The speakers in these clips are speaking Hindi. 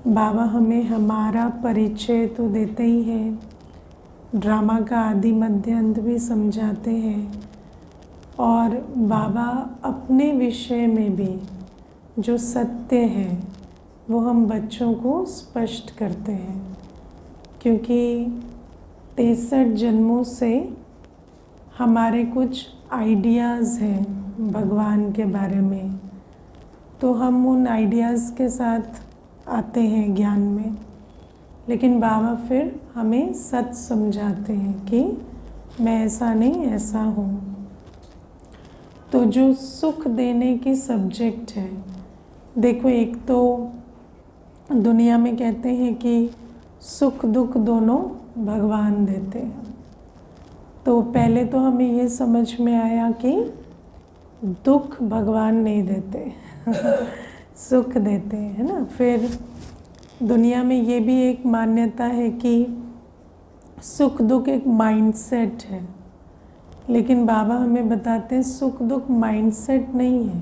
बाबा हमें हमारा परिचय तो देते ही हैं, ड्रामा का आदि मध्य अंत भी समझाते हैं, और बाबा अपने विषय में भी जो सत्य है वो हम बच्चों को स्पष्ट करते हैं। क्योंकि 63 जन्मों से हमारे कुछ आइडियाज़ हैं भगवान के बारे में, तो हम उन आइडियाज़ के साथ आते हैं ज्ञान में, लेकिन बाबा फिर हमें सच समझाते हैं कि मैं ऐसा नहीं ऐसा हूँ। तो जो सुख देने की सब्जेक्ट है, देखो एक तो दुनिया में कहते हैं कि सुख दुख दोनों भगवान देते हैं। तो पहले तो हमें ये समझ में आया कि दुख भगवान नहीं देते सुख देते हैं, है ना। फिर दुनिया में ये भी एक मान्यता है कि सुख दुख एक माइंडसेट है, लेकिन बाबा हमें बताते हैं सुख दुख माइंडसेट नहीं है,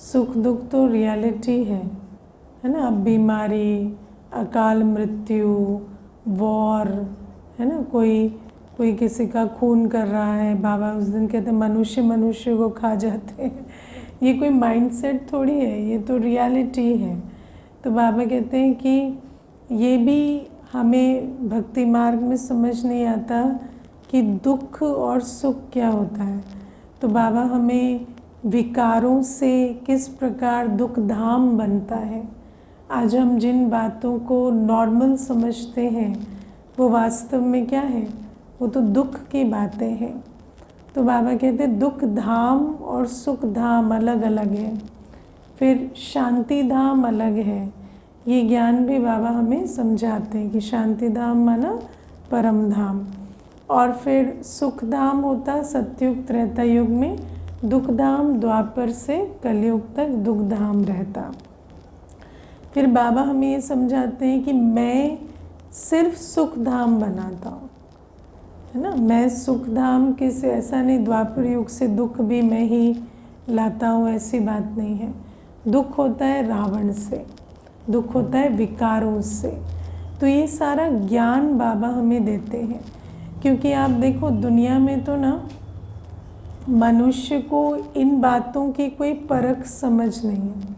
सुख दुख तो रियलिटी है ना। बीमारी, अकाल मृत्यु, वॉर, है ना, कोई किसी का खून कर रहा है, बाबा उस दिन कहते हैं मनुष्य मनुष्य को खा जाते हैं। ये कोई माइंडसेट थोड़ी है, ये तो रियलिटी है। तो बाबा कहते हैं कि ये भी हमें भक्ति मार्ग में समझ नहीं आता कि दुख और सुख क्या होता है। तो बाबा हमें विकारों से किस प्रकार दुख धाम बनता है, आज हम जिन बातों को नॉर्मल समझते हैं वो वास्तव में क्या है, वो तो दुख की बातें हैं। तो बाबा कहते हैं दुख धाम और सुख धाम अलग अलग है, फिर शांति धाम अलग है। ये ज्ञान भी बाबा हमें समझाते हैं कि शांति धाम माना परम धाम, और फिर सुख धाम होता सतयुग त्रेता युग में, दुख धाम द्वापर से कलयुग तक दुख धाम रहता। फिर बाबा हमें ये समझाते हैं कि मैं सिर्फ सुख धाम बनाता हूँ, है ना। मैं सुख धाम किसी ऐसा नहीं द्वापर युग से दुख भी मैं ही लाता हूँ, ऐसी बात नहीं है। दुख होता है रावण से, दुख होता है विकारों से। तो ये सारा ज्ञान बाबा हमें देते हैं, क्योंकि आप देखो दुनिया में तो ना मनुष्य को इन बातों की कोई परख समझ नहीं है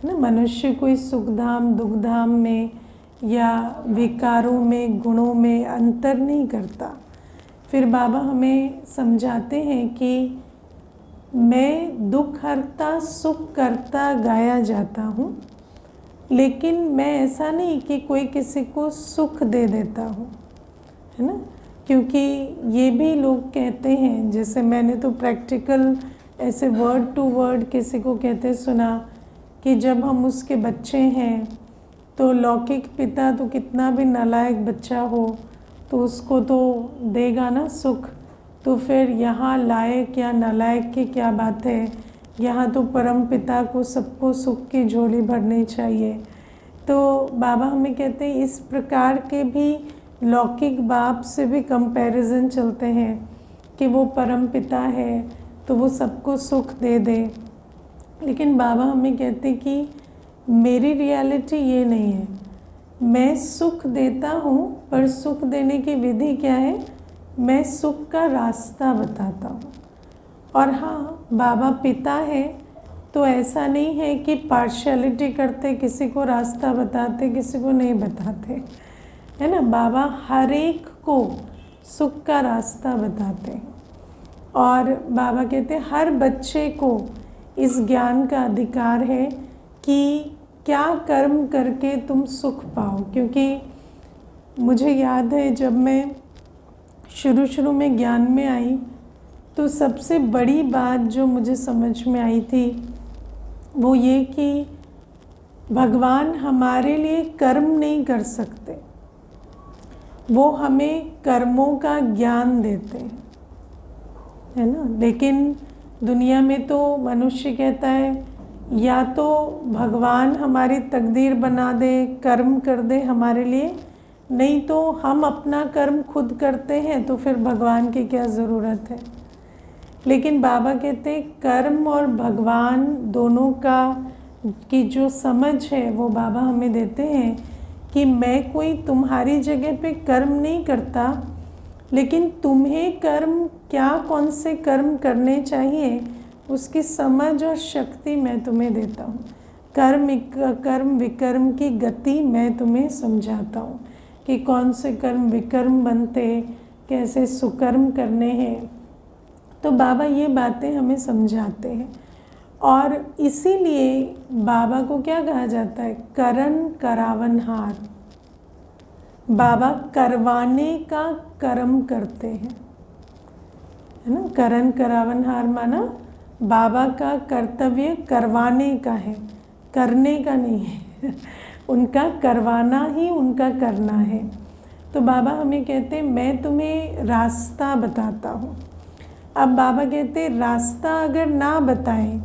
ना। मनुष्य कोई सुख धाम दुख धाम में या विकारों में गुणों में अंतर नहीं करता। फिर बाबा हमें समझाते हैं कि मैं दुख हरता सुख करता गाया जाता हूँ, लेकिन मैं ऐसा नहीं कि कोई किसी को सुख दे देता हूँ, है ना। क्योंकि ये भी लोग कहते हैं, जैसे मैंने तो प्रैक्टिकल ऐसे वर्ड टू वर्ड किसी को कहते सुना कि जब हम उसके बच्चे हैं तो लौकिक पिता तो कितना भी नालायक बच्चा हो तो उसको तो देगा ना सुख, तो फिर यहाँ लायक या नालायक की क्या बात है, यहाँ तो परम पिता को सबको सुख की झोली भरनी चाहिए। तो बाबा हमें कहते हैं इस प्रकार के भी लौकिक बाप से भी कंपैरिजन चलते हैं कि वो परम पिता है तो वो सबको सुख दे दे, लेकिन बाबा हमें कहते हैं कि मेरी रियलिटी ये नहीं है। मैं सुख देता हूँ, पर सुख देने की विधि क्या है, मैं सुख का रास्ता बताता हूँ। और हाँ, बाबा पिता है तो ऐसा नहीं है कि पार्शियलिटी करते, किसी को रास्ता बताते किसी को नहीं बताते, है ना। बाबा हर एक को सुख का रास्ता बताते हैं, और बाबा कहते हैं हर बच्चे को इस ज्ञान का अधिकार है कि क्या कर्म करके तुम सुख पाओ। क्योंकि मुझे याद है जब मैं शुरू में ज्ञान में आई तो सबसे बड़ी बात जो मुझे समझ में आई थी वो ये कि भगवान हमारे लिए कर्म नहीं कर सकते, वो हमें कर्मों का ज्ञान देते हैं, है ना। लेकिन दुनिया में तो मनुष्य कहता है या तो भगवान हमारी तकदीर बना दे, कर्म कर दे हमारे लिए, नहीं तो हम अपना कर्म खुद करते हैं तो फिर भगवान की क्या ज़रूरत है। लेकिन बाबा कहते हैं कर्म और भगवान दोनों का की जो समझ है वो बाबा हमें देते हैं कि मैं कोई तुम्हारी जगह पे कर्म नहीं करता, लेकिन तुम्हें कर्म क्या, कौन से कर्म करने चाहिए उसकी समझ और शक्ति मैं तुम्हें देता हूँ। कर्म विकर्म की गति मैं तुम्हें समझाता हूँ कि कौन से कर्म विकर्म बनते, कैसे सुकर्म करने हैं। तो बाबा ये बातें हमें समझाते हैं, और इसीलिए बाबा को क्या कहा जाता है, करण करावनहार। बाबा करवाने का कर्म करते हैं, है ना। करण करावनहार माना बाबा का कर्तव्य करवाने का है, करने का नहीं है उनका करवाना ही उनका करना है। तो बाबा हमें कहते हैं मैं तुम्हें रास्ता बताता हूँ। अब बाबा कहते हैं रास्ता अगर ना बताएं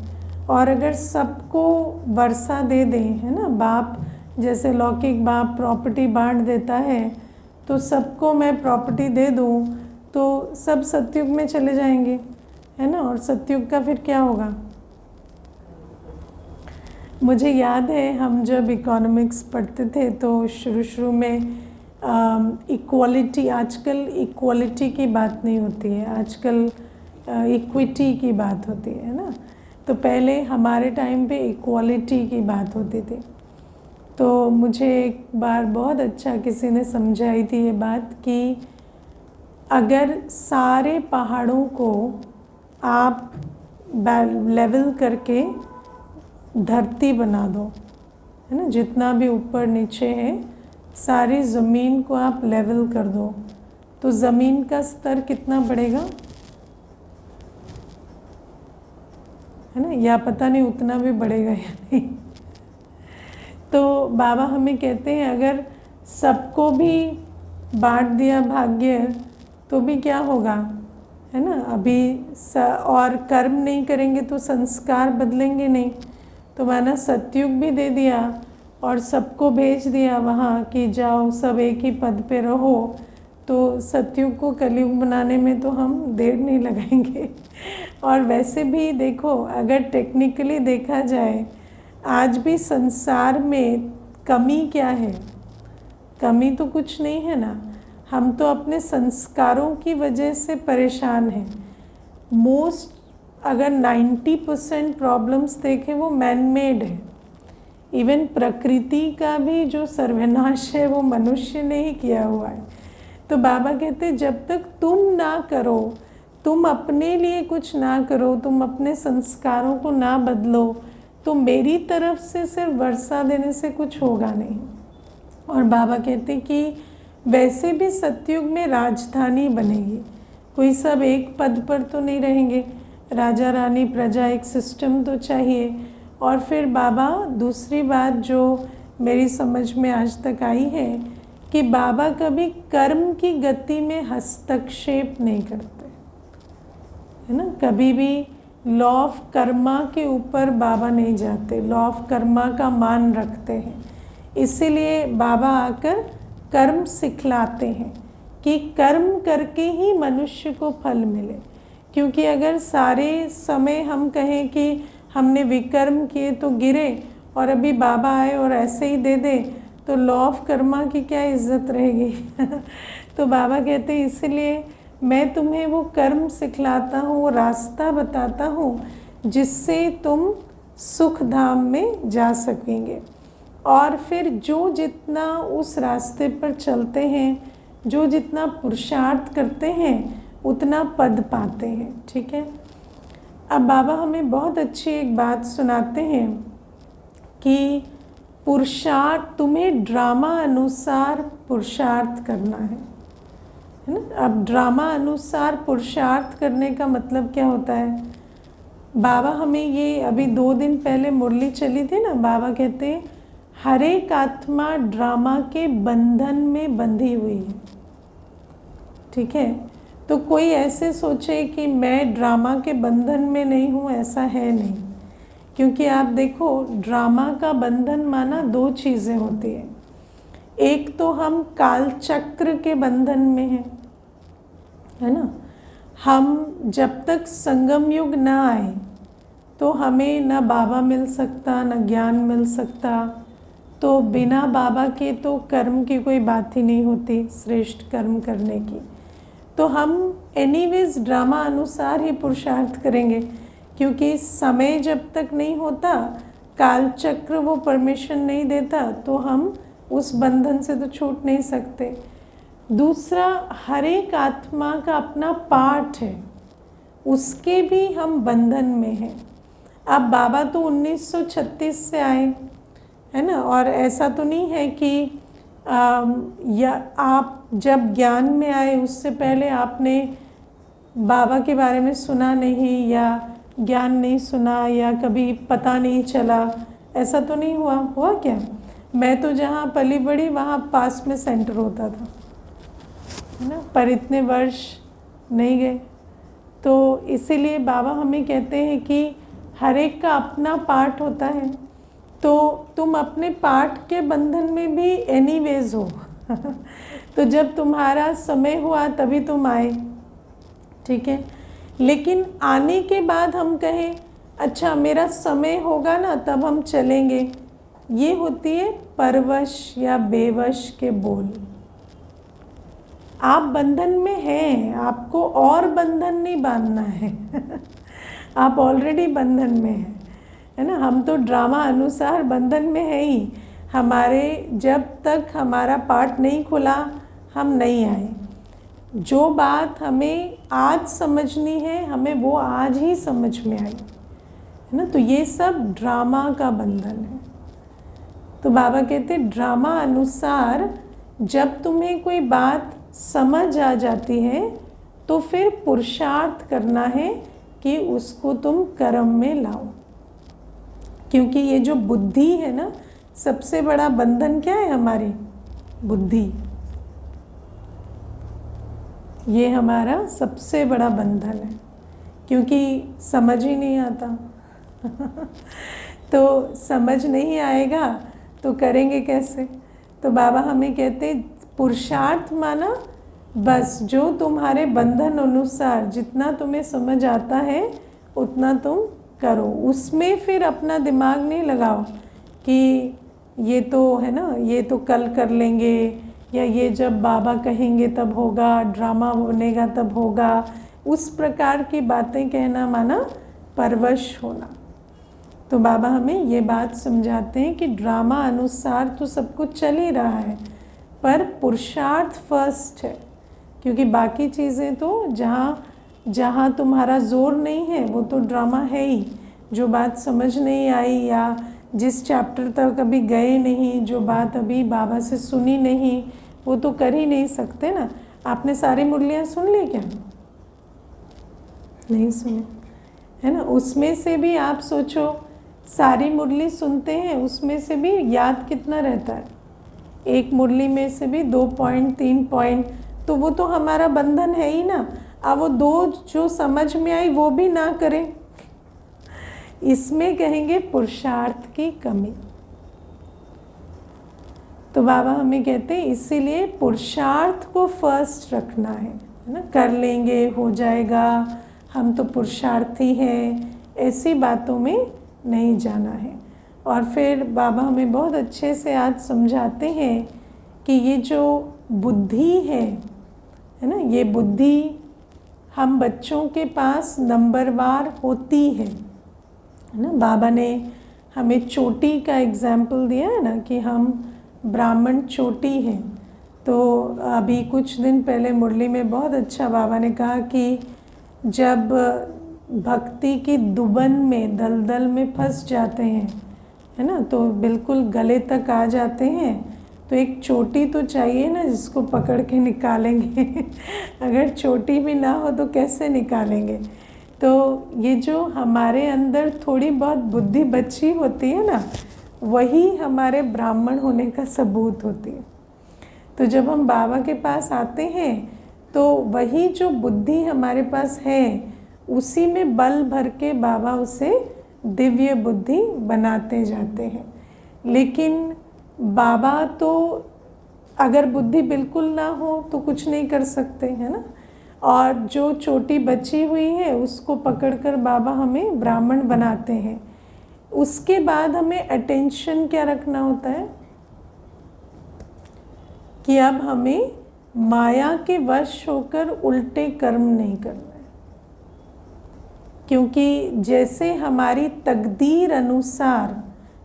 और अगर सबको वर्षा दे दें, है ना, बाप जैसे लौकिक बाप प्रॉपर्टी बांट देता है, तो सबको मैं प्रॉपर्टी दे दूँ तो सब सतयुग में चले जाएंगे, है ना। और सतयुग का फिर क्या होगा। मुझे याद है हम जब इकोनॉमिक्स पढ़ते थे तो शुरू में इक्वालिटी, आजकल इक्वालिटी की बात नहीं होती है, आजकल इक्विटी की बात होती है ना। तो पहले हमारे टाइम पे इक्वालिटी की बात होती थी। तो मुझे एक बार बहुत अच्छा किसी ने समझाई थी ये बात कि अगर सारे पहाड़ों को आप लेवल करके धरती बना दो, है ना, जितना भी ऊपर नीचे है सारी ज़मीन को आप लेवल कर दो, तो ज़मीन का स्तर कितना बढ़ेगा, है ना, या पता नहीं उतना भी बढ़ेगा या नहीं। तो बाबा हमें कहते हैं अगर सबको भी बांट दिया भाग्य तो भी क्या होगा, है ना। अभी और कर्म नहीं करेंगे तो संस्कार बदलेंगे नहीं। तो माना सतयुग भी दे दिया और सबको भेज दिया वहाँ कि जाओ सब एक ही पद पे रहो, तो सतयुग को कलयुग बनाने में तो हम देर नहीं लगाएंगे। और वैसे भी देखो, अगर टेक्निकली देखा जाए आज भी संसार में कमी क्या है, कमी तो कुछ नहीं है ना। हम तो अपने संस्कारों की वजह से परेशान हैं। मोस्ट अगर 90% प्रॉब्लम्स देखें वो मैन मेड है। इवन प्रकृति का भी जो सर्वनाश है वो मनुष्य ने ही किया हुआ है। तो बाबा कहते जब तक तुम ना करो, तुम अपने लिए कुछ ना करो, तुम अपने संस्कारों को ना बदलो, तो मेरी तरफ से सिर्फ वर्षा देने से कुछ होगा नहीं। और बाबा कहते कि वैसे भी सतयुग में राजधानी बनेगी, कोई सब एक पद पर तो नहीं रहेंगे, राजा रानी प्रजा एक सिस्टम तो चाहिए। और फिर बाबा दूसरी बात जो मेरी समझ में आज तक आई है कि बाबा कभी कर्म की गति में हस्तक्षेप नहीं करते, है ना। कभी भी लॉ ऑफ कर्मा के ऊपर बाबा नहीं जाते, लॉ ऑफ कर्मा का मान रखते हैं। इसीलिए बाबा आकर कर्म सिखलाते हैं कि कर्म करके ही मनुष्य को फल मिले। क्योंकि अगर सारे समय हम कहें कि हमने विकर्म किए तो गिरे, और अभी बाबा आए और ऐसे ही दे दे, तो लॉ ऑफ कर्मा की क्या इज्जत रहेगी। तो बाबा कहते हैं इसीलिए मैं तुम्हें वो कर्म सिखलाता हूँ, वो रास्ता बताता हूँ जिससे तुम सुख धाम में जा सकेंगे। और फिर जो जितना उस रास्ते पर चलते हैं, जो जितना पुरुषार्थ करते हैं, उतना पद पाते हैं। ठीक है। अब बाबा हमें बहुत अच्छी एक बात सुनाते हैं कि पुरुषार्थ, तुम्हें ड्रामा अनुसार पुरुषार्थ करना है ना। अब ड्रामा अनुसार पुरुषार्थ करने का मतलब क्या होता है। बाबा हमें ये अभी 2 दिन पहले मुरली चली थी ना, बाबा कहते हैं हर एक आत्मा ड्रामा के बंधन में बंधी हुई है। ठीक है। तो कोई ऐसे सोचे कि मैं ड्रामा के बंधन में नहीं हूँ, ऐसा है नहीं। क्योंकि आप देखो ड्रामा का बंधन माना 2 चीज़ें होती हैं। एक तो हम काल चक्र के बंधन में हैं, है ना। हम जब तक संगम युग ना आए तो हमें ना बाबा मिल सकता, ना ज्ञान मिल सकता। तो बिना बाबा के तो कर्म की कोई बात ही नहीं होती, श्रेष्ठ कर्म करने की। तो हम एनीवेज ड्रामा अनुसार ही पुरुषार्थ करेंगे, क्योंकि समय जब तक नहीं होता, काल चक्र वो परमिशन नहीं देता, तो हम उस बंधन से तो छूट नहीं सकते। दूसरा, हर एक आत्मा का अपना पार्ट है, उसके भी हम बंधन में हैं। अब बाबा तो 1936 से आए, है ना, और ऐसा तो नहीं है कि या आप जब ज्ञान में आए उससे पहले आपने बाबा के बारे में सुना नहीं, या ज्ञान नहीं सुना, या कभी पता नहीं चला, ऐसा तो नहीं हुआ क्या? मैं तो जहाँ पली बड़ी वहाँ पास में सेंटर होता था, है ना, पर इतने वर्ष नहीं गए। तो इसीलिए बाबा हमें कहते हैं कि हर एक का अपना पार्ट होता है, तो तुम अपने पार्ट के बंधन में भी एनीवेज हो। तो जब तुम्हारा समय हुआ तभी तुम आए, ठीक है। लेकिन आने के बाद हम कहें अच्छा मेरा समय होगा ना तब हम चलेंगे, ये होती है परवश या बेवश के बोल। आप बंधन में हैं, आपको और बंधन नहीं बांधना है। आप ऑलरेडी बंधन में हैं, है ना। हम तो ड्रामा अनुसार बंधन में है ही। हमारे जब तक हमारा पार्ट नहीं खुला हम नहीं आए। जो बात हमें आज समझनी है हमें वो आज ही समझ में आई, है ना। तो ये सब ड्रामा का बंधन है। तो बाबा कहते ड्रामा अनुसार जब तुम्हें कोई बात समझ आ जाती है तो फिर पुरुषार्थ करना है कि उसको तुम कर्म में लाओ। क्योंकि ये जो बुद्धि है ना, सबसे बड़ा बंधन क्या है हमारी? बुद्धि। ये हमारा सबसे बड़ा बंधन है, क्योंकि समझ ही नहीं आता। तो समझ नहीं आएगा तो करेंगे कैसे? तो बाबा हमें कहते पुरुषार्थ माना बस जो तुम्हारे बंधन अनुसार जितना तुम्हें समझ आता है उतना तुम करो। उसमें फिर अपना दिमाग नहीं लगाओ कि ये तो है ना, ये तो कल कर लेंगे, या ये जब बाबा कहेंगे तब होगा, ड्रामा बनेगा तब होगा। उस प्रकार की बातें कहना माना परवश होना। तो बाबा हमें ये बात समझाते हैं कि ड्रामा अनुसार तो सब कुछ चल ही रहा है, पर पुरुषार्थ फर्स्ट है। क्योंकि बाकी चीज़ें तो जहाँ तुम्हारा जोर नहीं है वो तो ड्रामा है ही। जो बात समझ नहीं आई या जिस चैप्टर तक अभी गए नहीं, जो बात अभी बाबा से सुनी नहीं, वो तो कर ही नहीं सकते ना। आपने सारी मुरलियाँ सुन ली क्या? नहीं सुनी, है ना। उसमें से भी आप सोचो, सारी मुरली सुनते हैं उसमें से भी याद कितना रहता है? एक मुरली में से भी 2 पॉइंट 3 पॉइंट, तो वो तो हमारा बंधन है ही ना। अब वो 2 जो समझ में आई वो भी ना करें, इसमें कहेंगे पुरुषार्थ की कमी। तो बाबा हमें कहते हैं इसीलिए पुरुषार्थ को फर्स्ट रखना है ना। कर लेंगे, हो जाएगा, हम तो पुरुषार्थी हैं, ऐसी बातों में नहीं जाना है। और फिर बाबा हमें बहुत अच्छे से आज समझाते हैं कि ये जो बुद्धि है ना, ये बुद्धि हम बच्चों के पास नंबरवार होती है ना। बाबा ने हमें चोटी का एग्जाम्पल दिया है ना कि हम ब्राह्मण चोटी हैं। तो अभी कुछ दिन पहले मुरली में बहुत अच्छा बाबा ने कहा कि जब भक्ति की दुबन में दलदल में फंस जाते हैं, है ना, तो बिल्कुल गले तक आ जाते हैं, तो एक चोटी तो चाहिए ना जिसको पकड़ के निकालेंगे। अगर चोटी भी ना हो तो कैसे निकालेंगे? तो ये जो हमारे अंदर थोड़ी बहुत बुद्धि बची होती है ना, वही हमारे ब्राह्मण होने का सबूत होती है। तो जब हम बाबा के पास आते हैं तो वही जो बुद्धि हमारे पास है उसी में बल भर के बाबा उसे दिव्य बुद्धि बनाते जाते हैं। लेकिन बाबा तो अगर बुद्धि बिल्कुल ना हो तो कुछ नहीं कर सकते, है ना। और जो चोटी बची हुई है उसको पकड़कर बाबा हमें ब्राह्मण बनाते हैं। उसके बाद हमें अटेंशन क्या रखना होता है कि अब हमें माया के वश होकर उल्टे कर्म नहीं करना है, क्योंकि जैसे हमारी तकदीर अनुसार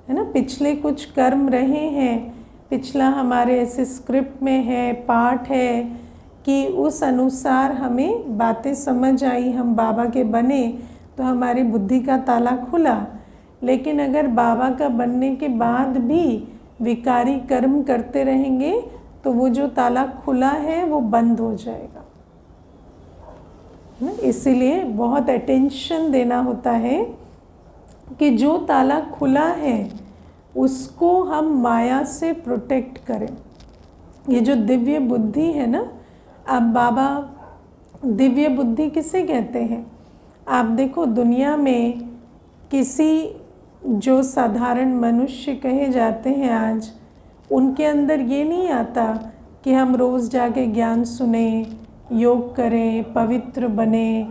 है ना, पिछले कुछ कर्म रहे हैं, पिछला हमारे ऐसे स्क्रिप्ट में है, पाठ है कि उस अनुसार हमें बातें समझ आई, हम बाबा के बने तो हमारी बुद्धि का ताला खुला। लेकिन अगर बाबा का बनने के बाद भी विकारी कर्म करते रहेंगे तो वो जो ताला खुला है वो बंद हो जाएगा ना। इसीलिए बहुत अटेंशन देना होता है कि जो ताला खुला है उसको हम माया से प्रोटेक्ट करें। ये जो दिव्य बुद्धि है ना, अब बाबा दिव्य बुद्धि किसे कहते हैं? आप देखो दुनिया में किसी जो साधारण मनुष्य कहे जाते हैं आज, उनके अंदर ये नहीं आता कि हम रोज़ जाके ज्ञान सुने, योग करें, पवित्र बने,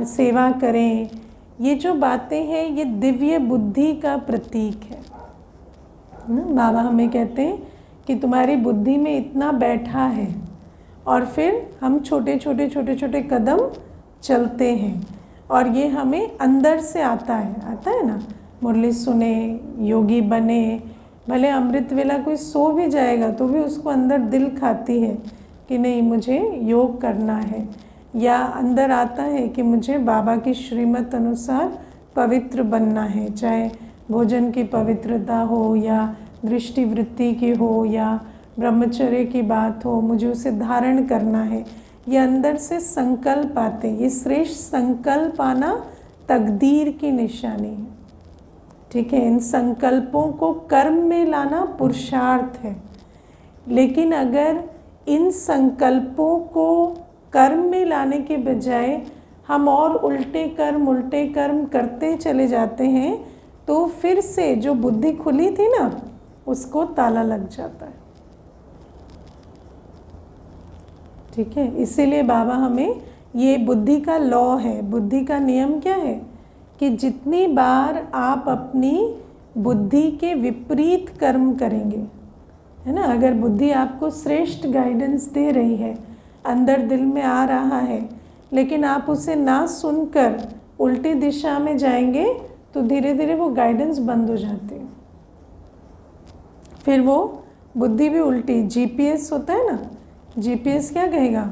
सेवा करें। ये जो बातें हैं ये दिव्य बुद्धि का प्रतीक है ना। बाबा हमें कहते हैं कि तुम्हारी बुद्धि में इतना बैठा है, और फिर हम छोटे छोटे कदम चलते हैं, और ये हमें अंदर से आता है ना। मुरली सुने, योगी बने, भले अमृत वेला कोई सो भी जाएगा तो भी उसको अंदर दिल खाती है कि नहीं मुझे योग करना है, या अंदर आता है कि मुझे बाबा की श्रीमत अनुसार पवित्र बनना है, चाहे भोजन की पवित्रता हो या दृष्टि वृत्ति की हो या ब्रह्मचर्य की बात हो, मुझे उसे धारण करना है। ये अंदर से संकल्प आते, ये श्रेष्ठ संकल्प आना तकदीर की निशानी है, ठीक है। इन संकल्पों को कर्म में लाना पुरुषार्थ है। लेकिन अगर इन संकल्पों को कर्म में लाने के बजाय हम और उल्टे कर्म करते चले जाते हैं तो फिर से जो बुद्धि खुली थी ना उसको ताला लग जाता है, ठीक है। इसीलिए बाबा हमें ये बुद्धि का लॉ है, बुद्धि का नियम क्या है कि जितनी बार आप अपनी बुद्धि के विपरीत कर्म करेंगे, है ना, अगर बुद्धि आपको श्रेष्ठ गाइडेंस दे रही है, अंदर दिल में आ रहा है, लेकिन आप उसे ना सुनकर उल्टी दिशा में जाएंगे तो धीरे धीरे वो गाइडेंस बंद हो जाती है। फिर वो बुद्धि भी उल्टी, जीपीएस होता है ना, जीपीएस क्या कहेगा,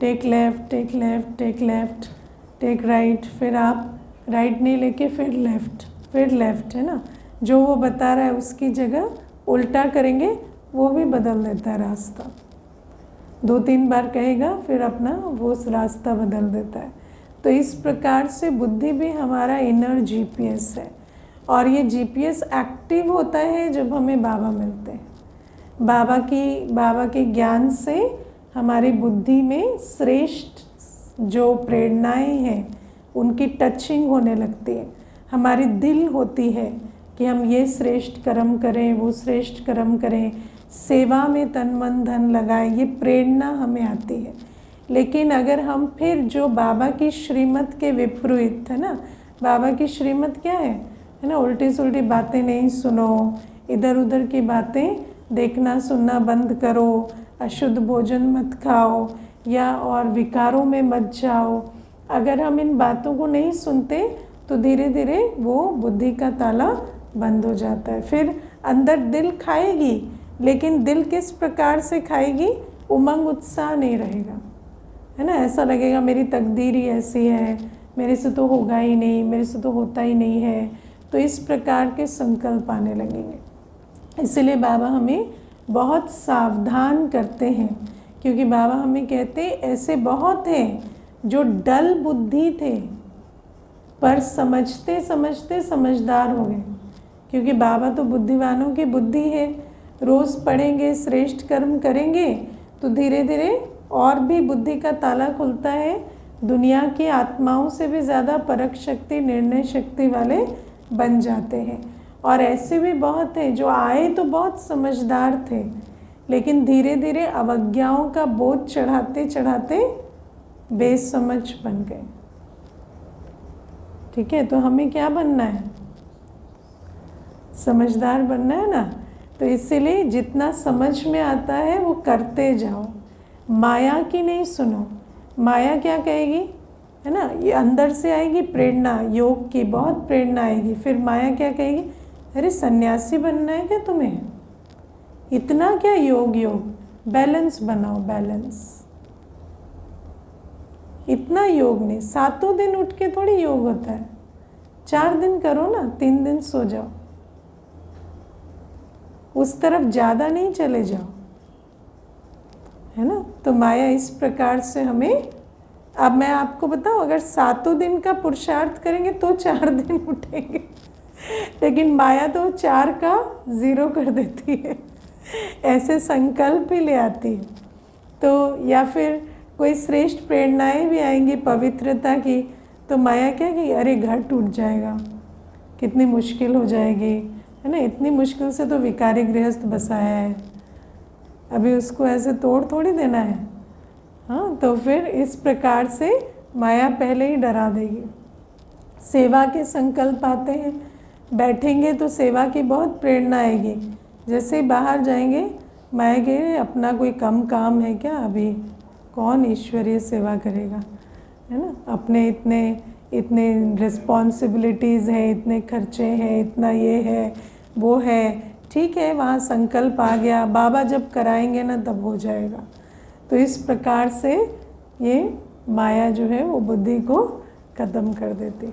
take left take left take left take right, फिर आप राइट नहीं लेके फिर लेफ़्ट, है ना। जो वो बता रहा है उसकी जगह उल्टा करेंगे, वो भी बदल देता है रास्ता। 2-3 बार कहेगा फिर अपना वो रास्ता बदल देता है। तो इस प्रकार से बुद्धि भी हमारा इनर जीपीएस है, और ये जीपीएस एक्टिव होता है जब हमें बाबा मिलते हैं। बाबा के ज्ञान से हमारी बुद्धि में श्रेष्ठ जो प्रेरणाएं हैं उनकी टचिंग होने लगती है। हमारी दिल होती है कि हम ये श्रेष्ठ कर्म करें, वो श्रेष्ठ कर्म करें, सेवा में तन मन धन लगाएं, ये प्रेरणा हमें आती है। लेकिन अगर हम फिर जो बाबा की श्रीमत के विपरीत, है ना, बाबा की श्रीमत क्या है ना, उल्टी सुल्टी बातें नहीं सुनो, इधर उधर की बातें देखना सुनना बंद करो, अशुद्ध भोजन मत खाओ, या और विकारों में मत जाओ। अगर हम इन बातों को नहीं सुनते तो धीरे धीरे वो बुद्धि का ताला बंद हो जाता है। फिर अंदर दिल खाएगी, लेकिन दिल किस प्रकार से खाएगी, उमंग उत्साह नहीं रहेगा, है ना। ऐसा लगेगा मेरी तकदीर ही ऐसी है, मेरे से तो होगा ही नहीं, मेरे से तो होता ही नहीं है। तो इस प्रकार के संकल्प आने लगेंगे। इसलिए बाबा हमें बहुत सावधान करते हैं, क्योंकि बाबा हमें कहते हैं ऐसे बहुत हैं जो डल बुद्धि थे पर समझते समझते समझदार हो गए, क्योंकि बाबा तो बुद्धिवानों की बुद्धि है। रोज़ पढ़ेंगे, श्रेष्ठ कर्म करेंगे तो धीरे धीरे और भी बुद्धि का ताला खुलता है। दुनिया की आत्माओं से भी ज़्यादा परख शक्ति, निर्णय शक्ति वाले बन जाते हैं। और ऐसे भी बहुत हैं जो आए तो बहुत समझदार थे, लेकिन धीरे धीरे अवज्ञाओं का बोझ चढ़ाते चढ़ाते बेसमझ बन गए। ठीक है, तो हमें क्या बनना है? समझदार बनना है ना। तो इसीलिए जितना समझ में आता है वो करते जाओ, माया की नहीं सुनो। माया क्या कहेगी, है ना, ये अंदर से आएगी प्रेरणा, योग की बहुत प्रेरणा आएगी। फिर माया क्या कहेगी, अरे सन्यासी बनना है क्या तुम्हें, इतना क्या योग योग, बैलेंस बनाओ बैलेंस। इतना योग नहीं, 7 दिन उठ के थोड़ी योग होता है, 4 दिन करो ना, 3 दिन सो जाओ, उस तरफ ज़्यादा नहीं चले जाओ, है ना। तो माया इस प्रकार से हमें, अब मैं आपको बताऊं, अगर 7 दिन का पुरुषार्थ करेंगे तो 4 दिन उठेंगे, लेकिन माया तो 4 का 0 कर देती है, ऐसे संकल्प ही ले आती है। तो या फिर कोई श्रेष्ठ प्रेरणाएं भी आएंगी पवित्रता की, तो माया क्या कि अरे घर टूट जाएगा, कितनी मुश्किल हो जाएगी, है ना, इतनी मुश्किल से तो विकारी गृहस्थ बसाया है, अभी उसको ऐसे तोड़ थोड़ी देना है। हाँ, तो फिर इस प्रकार से माया पहले ही डरा देगी। सेवा के संकल्प आते हैं, बैठेंगे तो सेवा की बहुत प्रेरणा आएगी। जैसे ही बाहर जाएंगे माया के अपना कोई कम काम है क्या, अभी कौन ईश्वरीय सेवा करेगा, है ना, अपने इतने इतने रिस्पॉन्सिबिलिटीज़ हैं, इतने खर्चे हैं, इतना ये है वो है। ठीक है, वहाँ संकल्प आ गया, बाबा जब कराएंगे ना तब हो जाएगा। तो इस प्रकार से ये माया जो है वो बुद्धि को ख़त्म कर देती।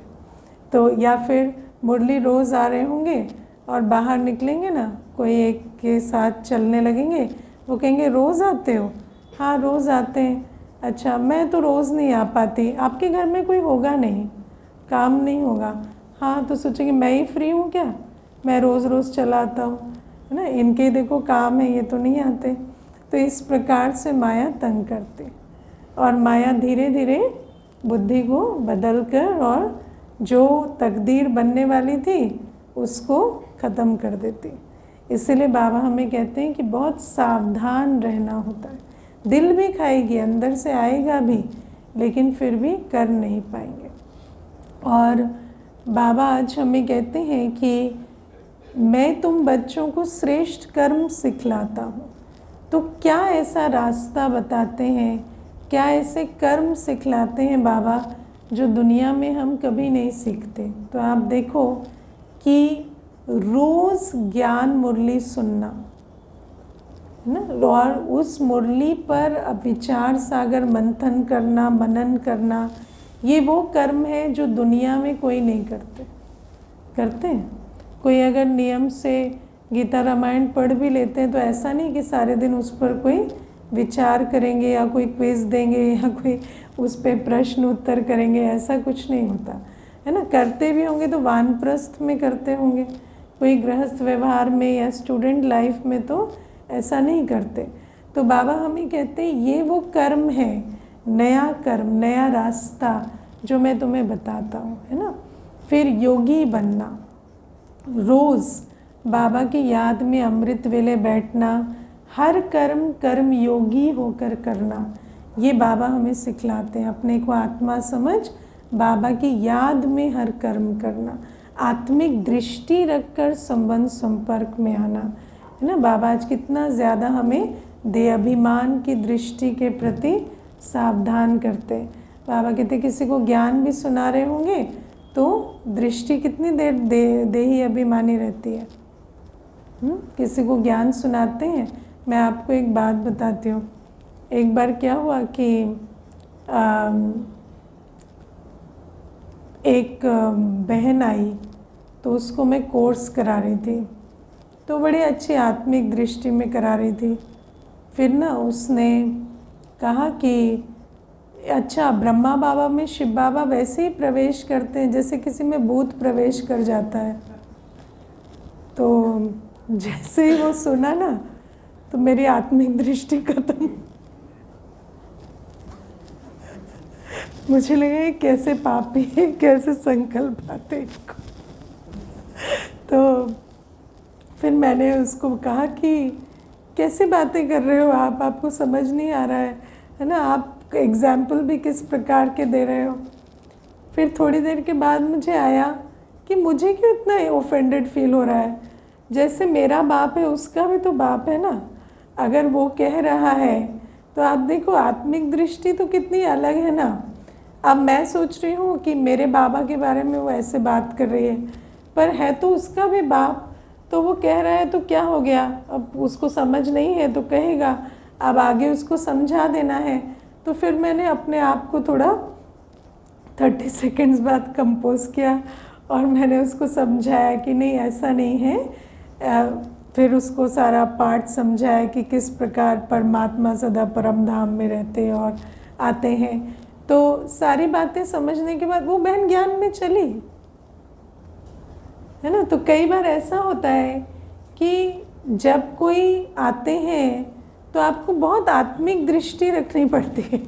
तो या फिर मुरली रोज़ आ रहे होंगे और बाहर निकलेंगे ना, कोई एक के साथ चलने लगेंगे, वो कहेंगे रोज़ आते हो? हाँ रोज़ आते हैं। अच्छा, मैं तो रोज़ नहीं आ पाती, आपके घर में कोई होगा नहीं, काम नहीं होगा। हाँ, तो सोचेंगे मैं ही फ्री हूँ क्या, मैं रोज़ रोज़ चला आता हूँ, है ना, इनके देखो काम है, ये तो नहीं आते। तो इस प्रकार से माया तंग करती, और माया धीरे धीरे बुद्धि को बदल कर और जो तकदीर बनने वाली थी उसको ख़त्म कर देती। इसीलिए बाबा हमें कहते हैं कि बहुत सावधान रहना होता है। दिल भी खाएगी, अंदर से आएगा भी, लेकिन फिर भी कर नहीं पाएंगे। और बाबा आज हमें कहते हैं कि मैं तुम बच्चों को श्रेष्ठ कर्म सिखलाता हूँ। तो क्या ऐसा रास्ता बताते हैं, क्या ऐसे कर्म सिखलाते हैं बाबा जो दुनिया में हम कभी नहीं सीखते। तो आप देखो कि रोज़ ज्ञान मुरली सुनना, है ना, और उस मुरली पर विचार सागर मंथन करना, मनन करना, ये वो कर्म है जो दुनिया में कोई नहीं करते हैं। कोई अगर नियम से गीता रामायण पढ़ भी लेते हैं तो ऐसा नहीं कि सारे दिन उस पर कोई विचार करेंगे या कोई क्विज देंगे या कोई उस पर प्रश्न उत्तर करेंगे, ऐसा कुछ नहीं होता, है ना। करते भी होंगे तो वानप्रस्थ में करते होंगे, कोई गृहस्थ व्यवहार में या स्टूडेंट लाइफ में तो ऐसा नहीं करते। तो बाबा हमें कहते हैं ये वो कर्म है, नया कर्म, नया रास्ता जो मैं तुम्हें बताता हूँ, है ना। फिर योगी बनना, रोज़ बाबा की याद में अमृत वेले बैठना, हर कर्म कर्म योगी होकर करना, ये बाबा हमें सिखलाते हैं। अपने को आत्मा समझ बाबा की याद में हर कर्म करना, आत्मिक दृष्टि रखकर संबंध संपर्क में आना, है ना। बाबा आज कितना ज़्यादा हमें देहाभिमान की दृष्टि के प्रति सावधान करते हैं। बाबा कहते किसी को ज्ञान भी सुना रहे होंगे तो दृष्टि कितनी देर देही अभिमानी रहती है। किसी को ज्ञान सुनाते हैं। मैं आपको एक बात बताती हूँ। एक बार क्या हुआ कि एक बहन आई तो उसको मैं कोर्स करा रही थी, तो बड़ी अच्छी आत्मिक दृष्टि में करा रही थी। फिर ना उसने कहा कि अच्छा, ब्रह्मा बाबा में शिव बाबा वैसे ही प्रवेश करते हैं जैसे किसी में भूत प्रवेश कर जाता है। तो जैसे ही वो सुना ना तो मेरी आत्मिक दृष्टि खत्म। मुझे लगा ये कैसे पापी है, कैसे संकल्प आते इनको। तो फिर मैंने उसको कहा कि कैसे बातें कर रहे हो आप, आपको समझ नहीं आ रहा है ना, आप एग्जाम्पल भी किस प्रकार के दे रहे हो। फिर थोड़ी देर के बाद मुझे आया कि मुझे क्यों इतना ऑफेंडेड फील हो रहा है, जैसे मेरा बाप है उसका भी तो बाप है ना। अगर वो कह रहा है तो आप देखो आत्मिक दृष्टि तो कितनी अलग है ना। अब मैं सोच रही हूँ कि मेरे बाबा के बारे में वो ऐसे बात कर रही है, पर है तो उसका भी बाप, तो वो कह रहा है तो क्या हो गया, अब उसको समझ नहीं है तो कहेगा, अब आगे उसको समझा देना है। तो फिर मैंने अपने आप को थोड़ा 30 सेकेंड्स बाद कंपोज किया और मैंने उसको समझाया कि नहीं ऐसा नहीं है। फिर उसको सारा पाठ समझाया कि किस प्रकार परमात्मा सदा परम धाम में रहते और आते हैं। तो सारी बातें समझने के बाद वो बहन ज्ञान में चली, है ना। तो कई बार ऐसा होता है कि जब कोई आते हैं तो आपको बहुत आत्मिक दृष्टि रखनी पड़ती है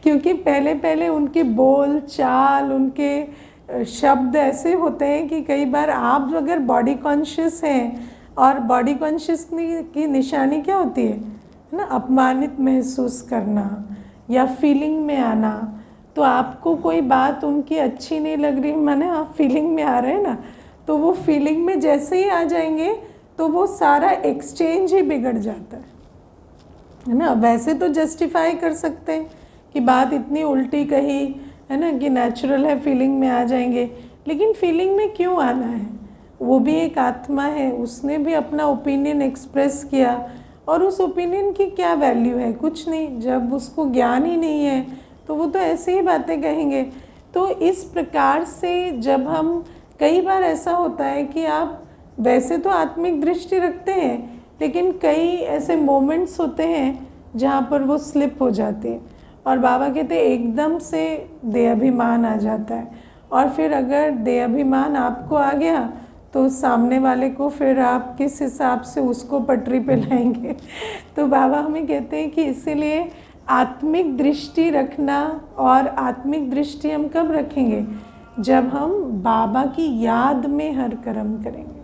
क्योंकि पहले पहले उनके बोल चाल, उनके शब्द ऐसे होते हैं कि कई बार आप अगर बॉडी कॉन्शियस हैं, और बॉडी कॉन्शियस की निशानी क्या होती है ना, अपमानित महसूस करना या फीलिंग में आना। तो आपको कोई बात उनकी अच्छी नहीं लग रही, माने आप फीलिंग में आ रहे हैं ना, तो वो फीलिंग में जैसे ही आ जाएंगे तो वो सारा एक्सचेंज ही बिगड़ जाता है ना। वैसे तो जस्टिफाई कर सकते हैं कि बात इतनी उल्टी कही है ना कि नेचुरल है, फीलिंग में आ जाएंगे, लेकिन फीलिंग में क्यों आना है, वो भी एक आत्मा है, उसने भी अपना ओपिनियन एक्सप्रेस किया, और उस ओपिनियन की क्या वैल्यू है, कुछ नहीं। जब उसको ज्ञान ही नहीं है तो वो तो ऐसे ही बातें कहेंगे। तो इस प्रकार से जब हम, कई बार ऐसा होता है कि आप वैसे तो आत्मिक दृष्टि रखते हैं, लेकिन कई ऐसे मोमेंट्स होते हैं जहाँ पर वो स्लिप हो जाती है, और बाबा कहते हैं एकदम से देहाभिमान आ जाता है, और फिर अगर देहाभिमान आपको आ गया तो सामने वाले को फिर आप किस हिसाब से उसको पटरी पे लाएंगे। तो बाबा हमें कहते हैं कि इसीलिए आत्मिक दृष्टि रखना, और आत्मिक दृष्टि हम कब रखेंगे, जब हम बाबा की याद में हर कर्म करेंगे,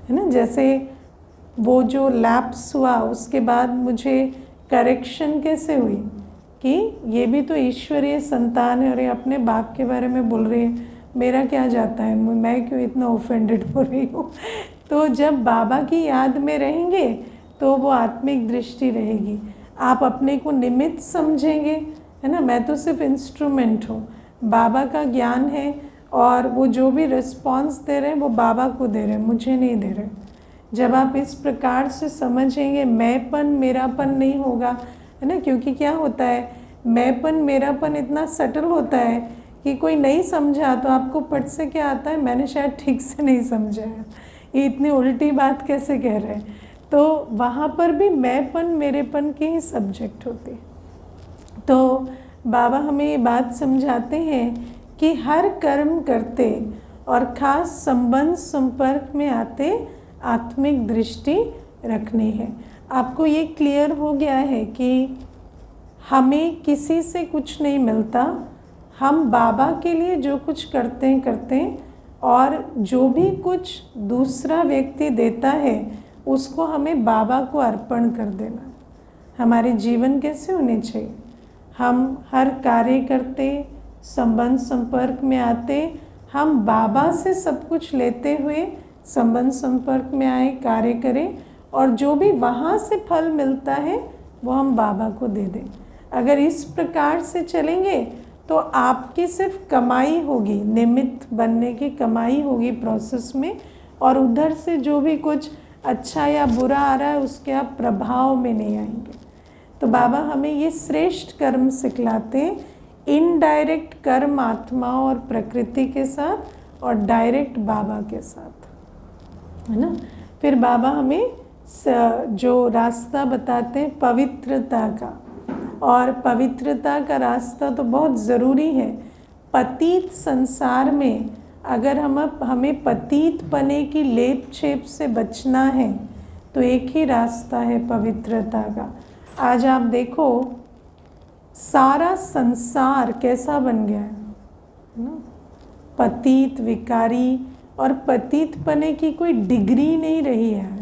है ना। जैसे वो जो लैप्स हुआ उसके बाद मुझे करेक्शन कैसे हुई कि ये भी तो ईश्वरीय संतान है और ये अपने बाप के बारे में बोल रही है, मेरा क्या जाता है, मैं क्यों इतना ऑफेंडेड हो रही हूँ। तो जब बाबा की याद में रहेंगे तो वो आत्मिक दृष्टि रहेगी, आप अपने को निमित्त समझेंगे, है ना। मैं तो सिर्फ इंस्ट्रूमेंट हूँ, बाबा का ज्ञान है, और वो जो भी रिस्पॉन्स दे रहे हैं वो बाबा को दे रहे हैं, मुझे नहीं दे रहे। जब आप इस प्रकार से समझेंगे, मैंपन मेरापन नहीं होगा, है ना। क्योंकि क्या होता है, मैंपन मेरापन इतना सटल होता है कि कोई नहीं समझा तो आपको पट से क्या आता है, मैंने शायद ठीक से नहीं समझा है, ये इतनी उल्टी बात कैसे कह रहे हैं। तो वहाँ पर भी मैंपन मेरेपन की ही सब्जेक्ट होती है। तो बाबा हमें ये बात समझाते हैं कि हर कर्म करते और ख़ास संबंध संपर्क में आते आत्मिक दृष्टि रखनी है। आपको ये क्लियर हो गया है कि हमें किसी से कुछ नहीं मिलता, हम बाबा के लिए जो कुछ करते हैं, और जो भी कुछ दूसरा व्यक्ति देता है उसको हमें बाबा को अर्पण कर देना। हमारे जीवन कैसे होने चाहिए, हम हर कार्य करते, संबंध संपर्क में आते, हम बाबा से सब कुछ लेते हुए संबंध संपर्क में आए, कार्य करें, और जो भी वहाँ से फल मिलता है वो हम बाबा को दे दें। अगर इस प्रकार से चलेंगे तो आपकी सिर्फ कमाई होगी, निमित्त बनने की कमाई होगी प्रोसेस में, और उधर से जो भी कुछ अच्छा या बुरा आ रहा है उसके आप प्रभाव में नहीं आएंगे। तो बाबा हमें ये श्रेष्ठ कर्म सिखलाते हैं, इनडायरेक्ट कर्म आत्मा और प्रकृति के साथ, और डायरेक्ट बाबा के साथ, है ना। फिर बाबा हमें जो रास्ता बताते हैं पवित्रता का, और पवित्रता का रास्ता तो बहुत ज़रूरी है। पतित संसार में अगर हमें पतित पने की लेप छेप से बचना है तो एक ही रास्ता है पवित्रता का। आज आप देखो सारा संसार कैसा बन गया है ना, पतित विकारी, और पतित पने की कोई डिग्री नहीं रही है।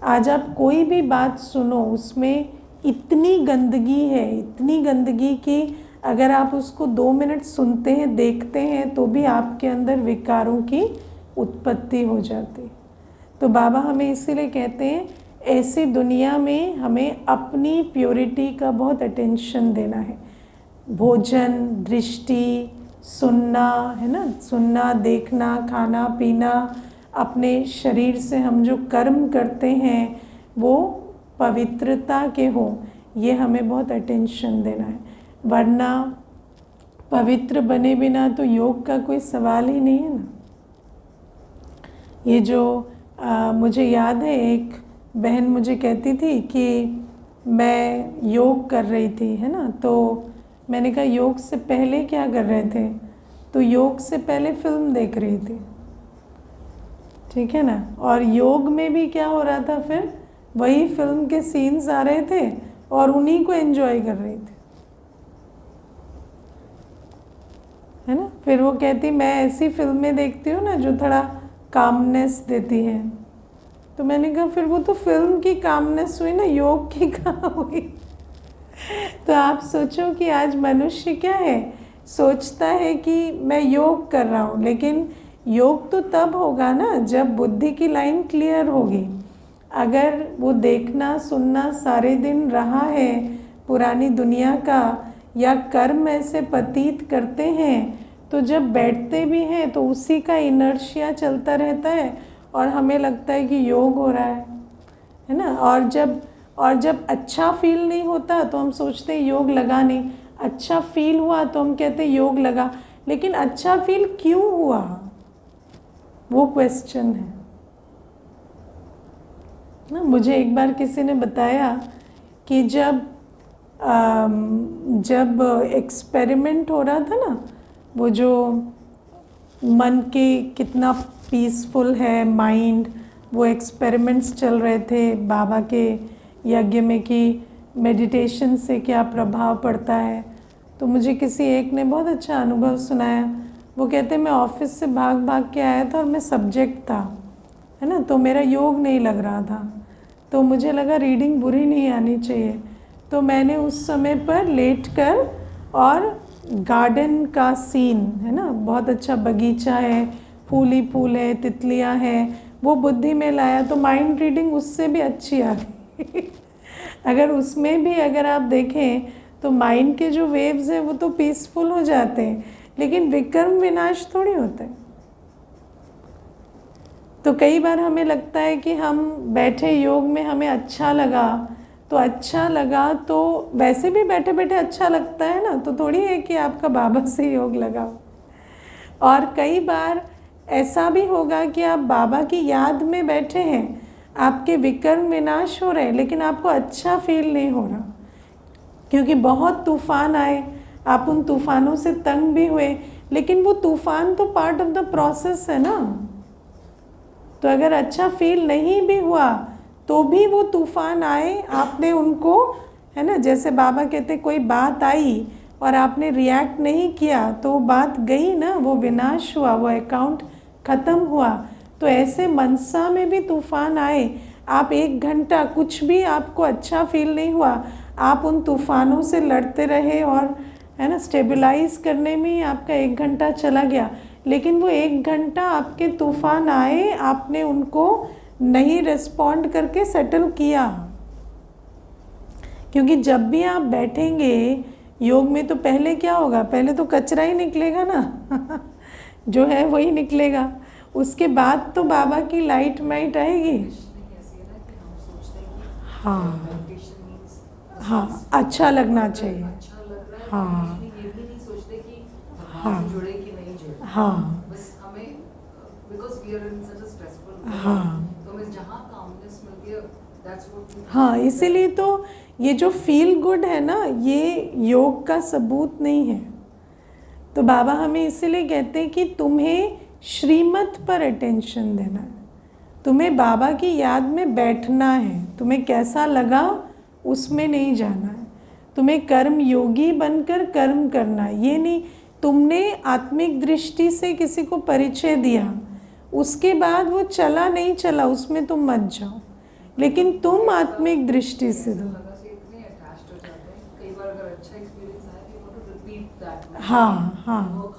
आज आप कोई भी बात सुनो उसमें इतनी गंदगी है, इतनी गंदगी कि अगर आप उसको 2 मिनट सुनते हैं, देखते हैं, तो भी आपके अंदर विकारों की उत्पत्ति हो जाती। तो बाबा हमें इसीलिए कहते हैं ऐसी दुनिया में हमें अपनी प्योरिटी का बहुत अटेंशन देना है। भोजन, दृष्टि, सुनना, है ना, सुनना, देखना, खाना पीना, अपने शरीर से हम जो कर्म करते हैं वो पवित्रता के हो, ये हमें बहुत अटेंशन देना है। वरना पवित्र बने बिना तो योग का कोई सवाल ही नहीं है ना। ये जो मुझे याद है, एक बहन मुझे कहती थी कि मैं योग कर रही थी, है ना, तो मैंने कहा योग से पहले क्या कर रहे थे? तो योग से पहले फिल्म देख रही थी, ठीक है ना। और योग में भी क्या हो रहा था, फिर वही फिल्म के सीन्स आ रहे थे और उन्हीं को एंजॉय कर रही थी, है ना। फिर वो कहती मैं ऐसी फिल्में देखती हूँ ना जो थोड़ा कामनेस देती है। तो मैंने कहा फिर वो तो फिल्म की कामनेस हुई ना, योग की कहाँ हुई? तो आप सोचो कि आज मनुष्य क्या है, सोचता है कि मैं योग कर रहा हूँ, लेकिन योग तो तब होगा ना जब बुद्धि की लाइन क्लियर होगी। अगर वो देखना सुनना सारे दिन रहा है पुरानी दुनिया का, या कर्म ऐसे पतित करते हैं, तो जब बैठते भी हैं तो उसी का इनर्शिया चलता रहता है और हमें लगता है कि योग हो रहा है ना। और जब अच्छा फील नहीं होता तो हम सोचते हैं योग लगा नहीं, अच्छा फील हुआ तो हम कहते हैं योग लगा। लेकिन अच्छा फील क्यों हुआ, वो क्वेश्चन है ना। मुझे एक बार किसी ने बताया कि जब एक्सपेरिमेंट हो रहा था ना, वो जो मन के कितना पीसफुल है माइंड, वो एक्सपेरिमेंट्स चल रहे थे बाबा के यज्ञ में कि मेडिटेशन से क्या प्रभाव पड़ता है। तो मुझे किसी एक ने बहुत अच्छा अनुभव सुनाया। वो कहते मैं ऑफिस से भाग भाग के आया था और मैं सब्जेक्ट था, है ना, तो मेरा योग नहीं लग रहा था। तो मुझे लगा रीडिंग बुरी नहीं आनी चाहिए, तो मैंने उस समय पर लेटकर और गार्डन का सीन, है ना, बहुत अच्छा बगीचा है, फूल ही फूल है, तितलियां हैं, वो बुद्धि में लाया, तो माइंड रीडिंग उससे भी अच्छी आ गई। अगर उसमें भी अगर आप देखें तो माइंड के जो वेव्स हैं वो तो पीसफुल हो जाते हैं, लेकिन विकर्म विनाश थोड़ी होता है। तो कई बार हमें लगता है कि हम बैठे योग में हमें अच्छा लगा, तो अच्छा लगा तो वैसे भी बैठे बैठे अच्छा लगता है ना, तो थोड़ी है कि आपका बाबा से योग लगा। और कई बार ऐसा भी होगा कि आप बाबा की याद में बैठे हैं, आपके विकर्म विनाश हो रहे हैं, लेकिन आपको अच्छा फील नहीं हो रहा, क्योंकि बहुत तूफान आए, आप उन तूफानों से तंग भी हुए, लेकिन वो तूफान तो पार्ट ऑफ द प्रोसेस है ना। तो अगर अच्छा फील नहीं भी हुआ तो भी वो तूफान आए, आपने उनको, है ना, जैसे बाबा कहते कोई बात आई और आपने रिएक्ट नहीं किया तो वो बात गई ना, वो विनाश हुआ, वो अकाउंट ख़त्म हुआ। तो ऐसे मनसा में भी तूफान आए, आप 1 घंटा कुछ भी आपको अच्छा फील नहीं हुआ, आप उन तूफानों से लड़ते रहे और, है ना, स्टेबलाइज करने में ही आपका 1 घंटा चला गया। लेकिन वो 1 घंटा आपके तूफान आए, आपने उनको नहीं रिस्पॉन्ड करके सेटल किया। क्योंकि जब भी आप बैठेंगे योग में तो पहले क्या होगा, पहले तो कचरा ही निकलेगा ना। जो है वही निकलेगा, उसके बाद तो बाबा की लाइट माइट आएगी। हाँ हाँ, अच्छा लगना चाहिए। हाँ हाँ हाँ हाँ हाँ, इसीलिए तो ये जो फील गुड है ना, ये योग का सबूत नहीं है। तो बाबा हमें इसीलिए कहते हैं कि तुम्हें श्रीमत पर अटेंशन देना है, तुम्हें बाबा की याद में बैठना है, तुम्हें कैसा लगा उसमें नहीं जाना है, तुम्हें कर्म योगी बनकर कर्म करना है। ये नहीं तुमने आत्मिक दृष्टि से किसी को परिचय दिया, उसके बाद वो चला नहीं चला उसमें तुम मत जाओ, लेकिन तुम आत्मिक दृष्टि से दो। हाँ हाँ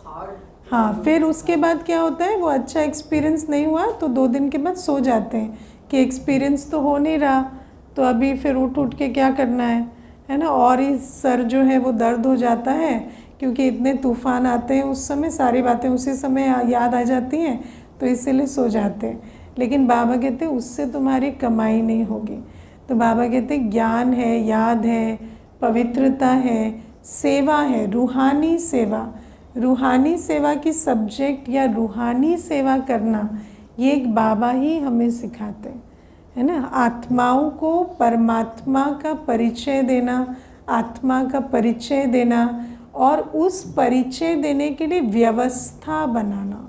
हाँ, फिर उसके बाद क्या होता है, वो अच्छा एक्सपीरियंस नहीं हुआ तो 2 दिन के बाद सो जाते हैं कि एक्सपीरियंस तो हो नहीं रहा, तो अभी फिर उठ उठ के क्या करना है ना। और इस सर जो है वो दर्द हो जाता है, क्योंकि इतने तूफान आते हैं उस समय, सारी बातें उसी समय याद आ जाती हैं, तो इसीलिए सो जाते हैं। लेकिन बाबा कहते हैं उससे तुम्हारी कमाई नहीं होगी। तो बाबा कहते हैं ज्ञान है, याद है, पवित्रता है, सेवा है, रूहानी सेवा। रूहानी सेवा की सब्जेक्ट या रूहानी सेवा करना, ये एक बाबा ही हमें सिखाते हैं, है ना। आत्माओं को परमात्मा का परिचय देना, आत्मा का परिचय देना, और उस परिचय देने के लिए व्यवस्था बनाना।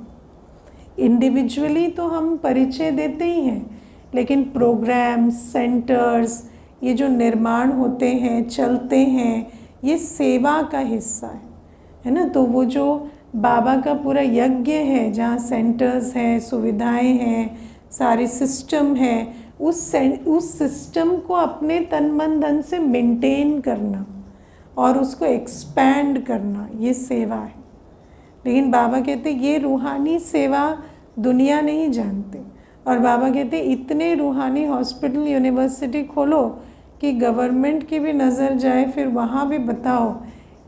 इंडिविजुअली तो हम परिचय देते ही हैं, लेकिन प्रोग्राम्स, सेंटर्स, ये जो निर्माण होते हैं, चलते हैं, ये सेवा का हिस्सा है ना। तो वो जो बाबा का पूरा यज्ञ है, जहाँ सेंटर्स हैं, सुविधाएं हैं, सारे सिस्टम है, उस सिस्टम को अपने तन मन धन से मेंटेन करना और उसको एक्सपैंड करना, ये सेवा है। लेकिन बाबा कहते ये रूहानी सेवा दुनिया नहीं जानती। और बाबा कहते इतने रूहानी हॉस्पिटल, यूनिवर्सिटी खोलो कि गवर्नमेंट की भी नज़र जाए, फिर वहाँ भी बताओ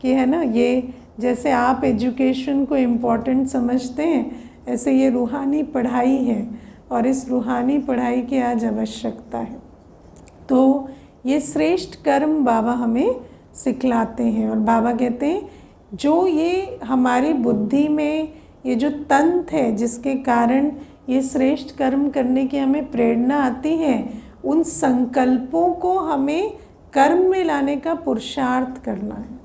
कि है ना, ये जैसे आप एजुकेशन को इम्पोर्टेंट समझते हैं, ऐसे ये रूहानी पढ़ाई है और इस रूहानी पढ़ाई की आज आवश्यकता है। तो ये श्रेष्ठ कर्म बाबा हमें सिखलाते हैं। और बाबा कहते हैं जो ये हमारी बुद्धि में ये जो तंत्र है, जिसके कारण ये श्रेष्ठ कर्म करने की हमें प्रेरणा आती है, उन संकल्पों को हमें कर्म में लाने का पुरुषार्थ करना है।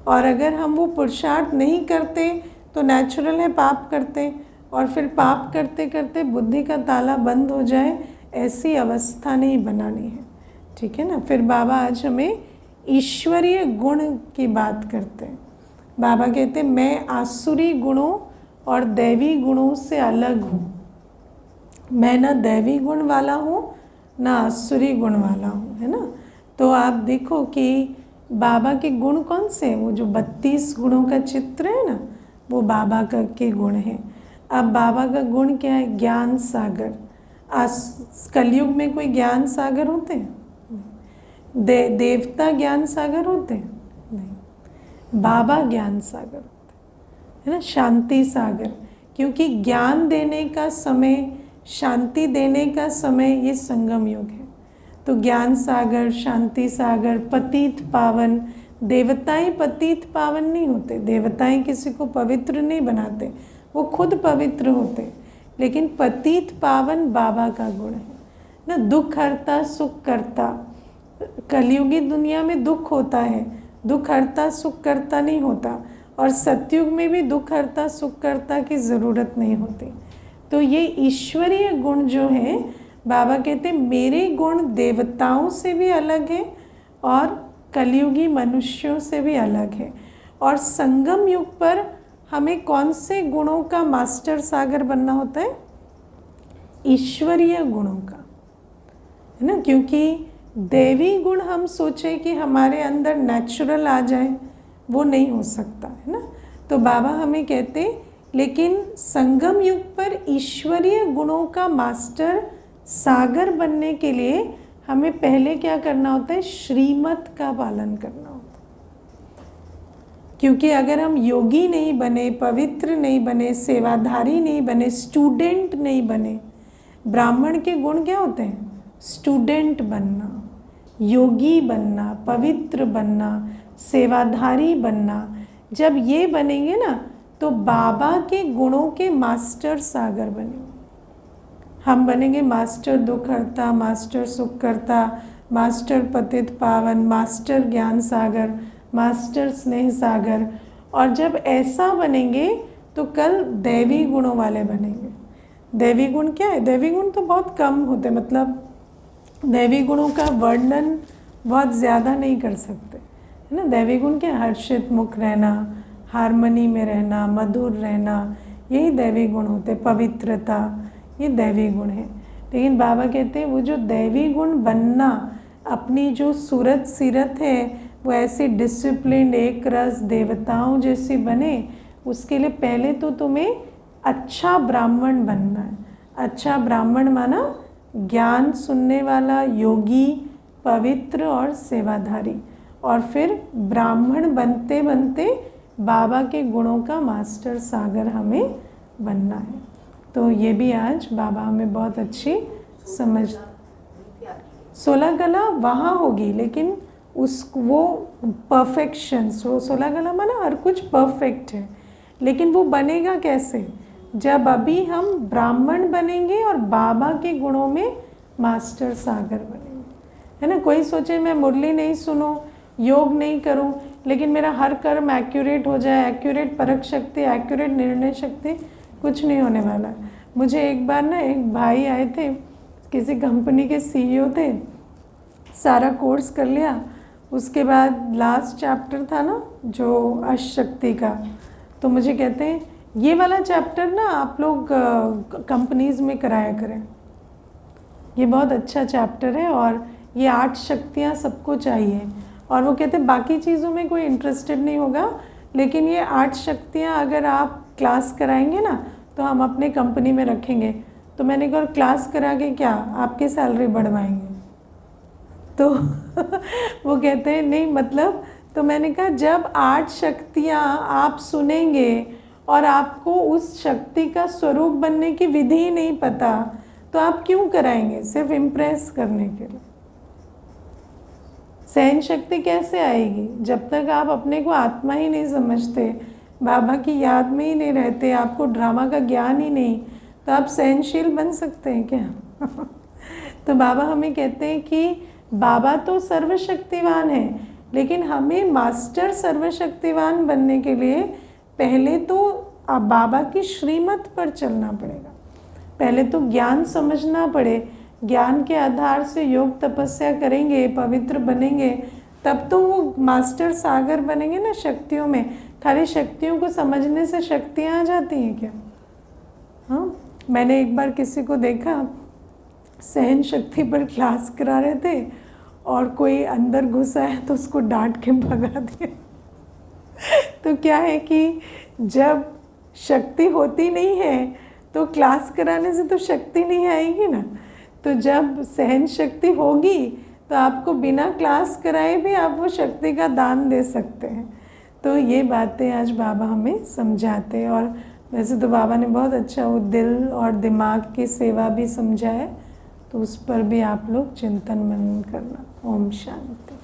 और अगर हम वो पुरुषार्थ नहीं करते तो नेचुरल है पाप करते, और फिर पाप करते करते बुद्धि का ताला बंद हो जाए, ऐसी अवस्था नहीं बनानी है, ठीक है ना। फिर बाबा आज हमें ईश्वरीय गुण की बात करते हैं। बाबा कहते हैं मैं आसुरी गुणों और दैवी गुणों से अलग हूँ। मैं ना दैवी गुण वाला हूँ ना आसुरी गुण वाला हूँ, है ना। तो आप देखो कि बाबा के गुण कौन से हैं, वो जो 32 गुणों का चित्र है ना, वो बाबा का के गुण हैं। अब बाबा का गुण क्या है, ज्ञान सागर। कलयुग में कोई ज्ञान सागर होते हैं? देवता ज्ञान सागर होते हैं? नहीं, बाबा ज्ञान सागर होते हैं, है ना, शांति सागर। क्योंकि ज्ञान देने का समय, शांति देने का समय, ये संगम युग है। तो ज्ञान सागर, शांति सागर, पतित पावन। देवताएं पतित पावन नहीं होते, देवताएं किसी को पवित्र नहीं बनाते, वो खुद पवित्र होते। लेकिन पतित पावन बाबा का गुण है ना। दुख हरता सुख करता। कलयुगी दुनिया में दुख होता है, दुख हरता सुख करता नहीं होता, और सतयुग में भी दुख हरता सुख करता की ज़रूरत नहीं होती। तो ये ईश्वरीय गुण जो है, बाबा कहते हैं मेरे गुण देवताओं से भी अलग है और कलयुगी मनुष्यों से भी अलग है। और संगम युग पर हमें कौन से गुणों का मास्टर सागर बनना होता है? ईश्वरीय गुणों का, है ना। क्योंकि देवी गुण हम सोचे कि हमारे अंदर नेचुरल आ जाए, वो नहीं हो सकता, है ना। तो बाबा हमें कहते लेकिन संगम युग पर ईश्वरीय गुणों का मास्टर सागर बनने के लिए हमें पहले क्या करना होता है? श्रीमत का पालन करना होता है। क्योंकि अगर हम योगी नहीं बने, पवित्र नहीं बने, सेवाधारी नहीं बने, स्टूडेंट नहीं बने, ब्राह्मण के गुण क्या होते हैं? स्टूडेंट बनना, योगी बनना, पवित्र बनना, सेवाधारी बनना। जब ये बनेंगे ना, तो बाबा के गुणों के मास्टर सागर बनेंगे। हम बनेंगे मास्टर दुख हरता, मास्टर सुख करता, मास्टर पतित पावन, मास्टर ज्ञान सागर, मास्टर स्नेह सागर। और जब ऐसा बनेंगे तो कल दैवी गुणों वाले बनेंगे। दैवी गुण क्या है? दैवी गुण तो बहुत कम होते, मतलब दैवी गुणों का वर्णन बहुत ज़्यादा नहीं कर सकते, है ना। दैवी गुण क्या? हर्षित मुख रहना, हारमोनी में रहना, मधुर रहना, यही दैवी गुण होते। पवित्रता, ये दैवी गुण है। लेकिन बाबा कहते हैं वो जो दैवी गुण बनना, अपनी जो सूरत सीरत है वो ऐसी डिसिप्लिन एक रस देवताओं जैसी बने, उसके लिए पहले तो तुम्हें अच्छा ब्राह्मण बनना है। अच्छा ब्राह्मण माना ज्ञान सुनने वाला, योगी, पवित्र और सेवाधारी। और फिर ब्राह्मण बनते बनते बाबा के गुणों का मास्टर सागर हमें बनना है। तो ये भी आज बाबा हमें बहुत अच्छी समझ। 16 कला वहाँ होगी, लेकिन वो परफेक्शन, 16 कला माना हर कुछ परफेक्ट है, लेकिन वो बनेगा कैसे? जब अभी हम ब्राह्मण बनेंगे और बाबा के गुणों में मास्टर सागर बनेंगे, है ना। कोई सोचे मैं मुरली नहीं सुनूं, योग नहीं करूं, लेकिन मेरा हर कर्म एक्यूरेट हो जाए, एक्यूरेट परख शक्ति, एक्यूरेट निर्णय शक्ति, कुछ नहीं होने वाला। मुझे एक बार ना एक भाई आए थे, किसी कंपनी के CEO थे, सारा कोर्स कर लिया, उसके बाद लास्ट चैप्टर था ना जो अष्टशक्ति का, तो मुझे कहते हैं ये वाला चैप्टर ना आप लोग कंपनीज़ में कराया करें, ये बहुत अच्छा चैप्टर है और ये 8 शक्तियाँ सबको चाहिए। और वो कहते बाकी चीज़ों में कोई इंटरेस्टेड नहीं होगा, लेकिन ये 8 शक्तियाँ अगर आप क्लास कराएंगे ना तो हम अपने कंपनी में रखेंगे। तो मैंने कहा क्लास करा के क्या, आपकी सैलरी बढ़वाएंगे? तो वो कहते हैं नहीं मतलब, तो मैंने कहा जब 8 शक्तियाँ आप सुनेंगे और आपको उस शक्ति का स्वरूप बनने की विधि ही नहीं पता, तो आप क्यों कराएंगे? सिर्फ इम्प्रेस करने के लिए। सहन शक्ति कैसे आएगी जब तक आप अपने को आत्मा ही नहीं समझते, बाबा की याद में ही नहीं रहते, आपको ड्रामा का ज्ञान ही नहीं, तो आप सहनशील बन सकते हैं क्या? तो बाबा हमें कहते हैं कि बाबा तो सर्वशक्तिवान है, लेकिन हमें मास्टर सर्वशक्तिवान बनने के लिए पहले तो बाबा की श्रीमत पर चलना पड़ेगा। पहले तो ज्ञान समझना पड़े, ज्ञान के आधार से योग तपस्या करेंगे, पवित्र बनेंगे, तब तो वो मास्टर सागर बनेंगे ना शक्तियों में। खाली शक्तियों को समझने से शक्तियाँ आ जाती हैं क्या? हाँ, मैंने एक बार किसी को देखा सहन शक्ति पर क्लास करा रहे थे और कोई अंदर घुसा है तो उसको डांट के भगा दिया। तो क्या है कि जब शक्ति होती नहीं है तो क्लास कराने से तो शक्ति नहीं आएगी ना। तो जब सहन शक्ति होगी तो आपको बिना क्लास कराए भी आप वो शक्ति का दान दे सकते हैं। तो ये बातें आज बाबा हमें समझाते हैं। और वैसे तो बाबा ने बहुत अच्छा वो दिल और दिमाग की सेवा भी समझा है, तो उस पर भी आप लोग चिंतन मनन करना। ओम शांति।